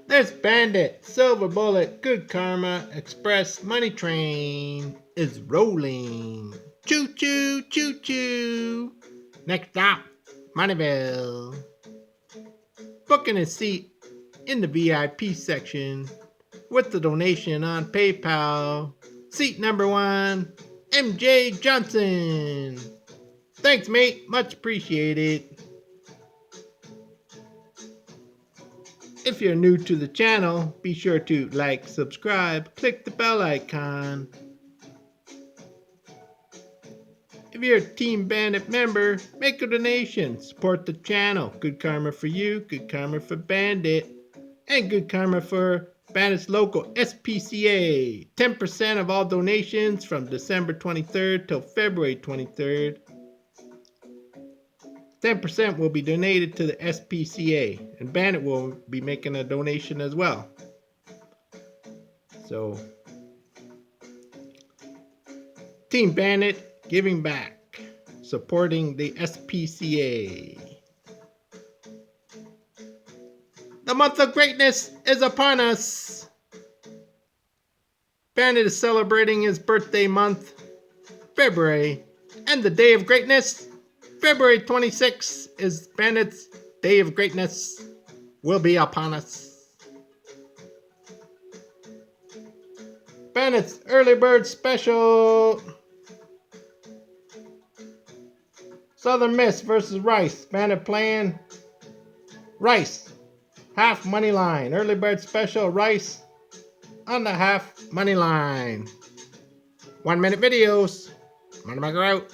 There's Bandit, Silver Bullet, Good Karma, Express, Money Train is rolling. Choo choo, choo choo. Next stop, Moneyville. Booking a seat in the VIP section with the donation on PayPal. Seat number 1, MJ Johnson. Thanks, mate. Much appreciated. If you're new to the channel, be sure to like, subscribe, click the bell icon. If you're a Team Bandit member, make a donation. Support the channel. Good karma for you, good karma for Bandit, and good karma for Bandit's local SPCA. 10% of all donations from December 23rd till February 23rd. 10% will be donated to the SPCA, and Bandit will be making a donation as well. So, Team Bandit giving back, supporting the SPCA. The month of greatness is upon us. Bandit is celebrating his birthday month, February, and the day of greatness, February 26th, is Bandit's day of greatness, will be upon us. Bandit's early bird special. Southern Miss versus Rice. Bandit playing Rice. Half money line. Early bird special, Rice on the half money line. 1 minute videos. Moneymaker out.